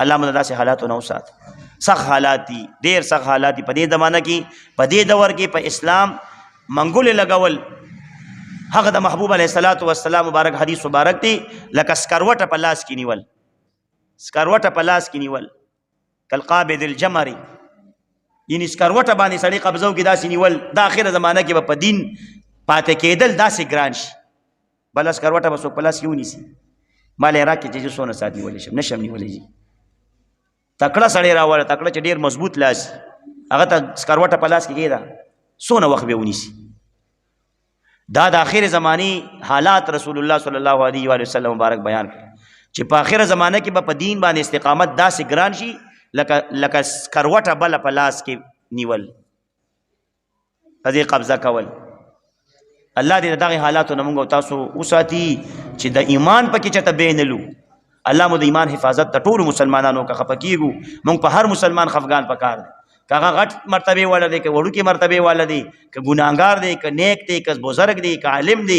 الله موږ داسې حالاتو نه وسات. سخت حالات دي، ډېر سخت حالات دي په دې زمانه کې، په دې دور کې په اسلام منګولې لګول. هغه د محبوب علیه الصلاۃ والسلام مبارک حدیث مبارک دی لکه سکروټه په لاس کې نیول، سکروټه په لاس کې نیول، کالقابض الجمر، یعنی سکروټه باندې سړی قبضو کې داسې نیول. د اخره زمانه کې به په دین پاتې کېدل داسې ګران شي. بله سکروټه به څوک په لاس کې ونیسي، مال یې راکړي چې څونه ساعت نیولی شم، نشم نیولی جي. تکړه سړی راوړه، تکړه چې ډېر مضبوط لاس، هغه ته سکروټه په لاس کې کېده، څونه وخت به ونیسي. دا د آخر زمانی حالات رسول الله صلی الله علیه و وسلم مبارک بیان کړ چې په آخر زمانه کې به په دین باندې استقامت داسې ګران شي لکه سکروټه بله په لاس کې نیول، په دې قبضه کول. الله دې دغه حالاتو نه موږ او تاسو وساتي چې د ایمان پکې چېرته بې نه لو. الله مو د ایمان حفاظت د ټولو مسلمانانو که خفه کېږو، موږ په هر مسلمان خفګان پکار دی، که هغه غټ مرتبې والا دی، که وړوکې مرتبې والا دی، که ګناهګار دی، که نیک دی، که بزرګ دی، که عالم دی،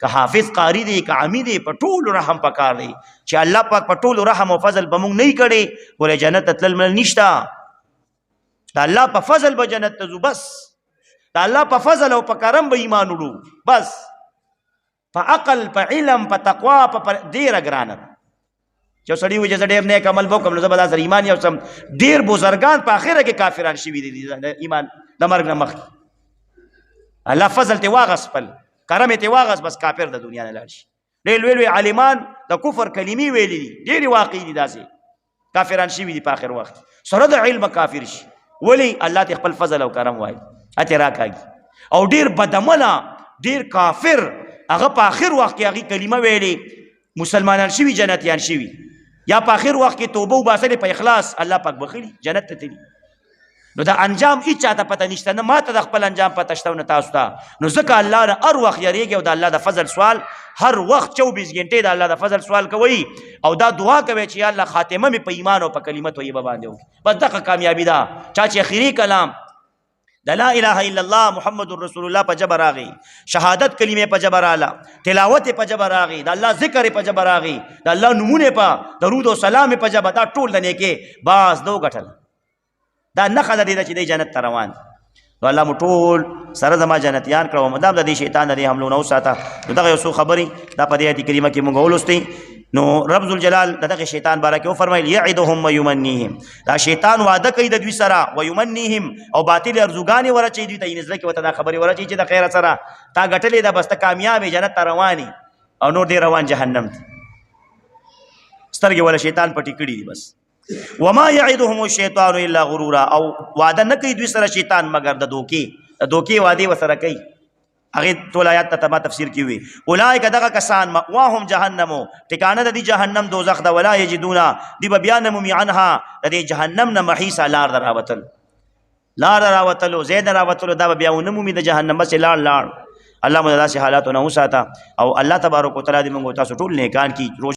که حافظ قاری دی، که عامی دی، په ټولو رحم پکار دی چې الله پاک په ټولو رحم او فضل به موږ نه کړی. ګوره جنت ته تلل مل نشته، د الله په فضل به جنت ته ځو، بس د الله په فضل او په کرم به ایمان وړو، بس په عقل، په علم، په تقوا، په ډېره ګرانه ده. چې سړی وایي چې زه ډېر نیک عمل به وکړم نو زه به دا سره ایمان یوسم. ډېر بزرګان په آخره کې کافران شوي دي د ایمان د مرګ نه مخکې. الله فضل ته واغس، خپل کرم ته واغس، بس کافر د دنیا نه لاړ شي. ډېر لوی لوی عالمان د کفر کلمې ویلي دي، ډېرې واقعي دي داسې کافران شوي دي په آخر وخت سره د علم کافر شي. ولې؟ الله ته خپل فضل او کرم وایي، اتې راکاږي. او ډېر بدعمله، ډېر کافر، هغه په آخر وخت کې هغې کلمه ویلې، مسلمانان شوي، جنتیان شوي، یا په آخر وخت کې توبه وباسلې په اخلاص، الله پاک بخلي، جنت ته تلي. نو د انجام هېڅ چاته پته نشته، نه ما ته د خپل انجام پته شته نه تاسو ته. نو ځکه الله نه هر وخت یریږي او د الله د فضل سوال هر وخت 24 غنټې د الله د فضل سوال کوئ او دا دعا کوئ چې یا الله خاتمه مې په ایمان او په کلمه طیبه باندې وکړي. بس دغه کامیابي ده. چا چې اخري کلام د لا اله الا الله محمد رسول الله په جبه راغی، شهادت کلمې په جبه راغله، تلاوت په جبه راغی، د الله ذکر په جبه راغی، د الله نومونه په درود او سلام په جبه، دا ټول د نیکې باز دو ګټل. دا نښه ده چې دی جنت ته روان. نو الله مو ټول سره زما جنتیان کړه او مدام د دې شیطان د دې حملو نه وساته. نو دغه یو څو خبرې دا په دې آیت کریمه کې موږ ولوستې. نو رب ذوالجلال دغه شیطان باره کې وفرمایل یعدهم ویمنیهم، دا شیطان وعده کوي د دوی سره، ویمنیهم او باطل ارزوګانې ورچوي دوی ته، یعنې زړه کې ورته دا خبرې ورچوي چې د خیره سره تا ګټلې ده، بس ته کامیاب یې، جنت ته روان یې، او نور دې روان جهنم ته. سترګې ولا شیطان پټې کړي دي بس. وما یعدهم الشیطان الا غرورا، او وعده نه کوي دوی سره شیطان مگر د دوکې، د دوکې وعدې ورسره کوي. هغه ټول آیات ته ما تفسیر کی وی. اولئک دغه کسان مأواهم جهنم، ټکانه د دې جهنم دوزخ ده، ولا یجدون دی بیان مومی عنها، د دې جهنم نه محیص لار دراوتل، لار دراوتلو زید دراوتلو، دا بیا ونمومي د جهنم بس لار. الله مو داسې حالاتو نه وساته او الله تبارک وتعالى دې موږ تاسو ټول نیکان کی.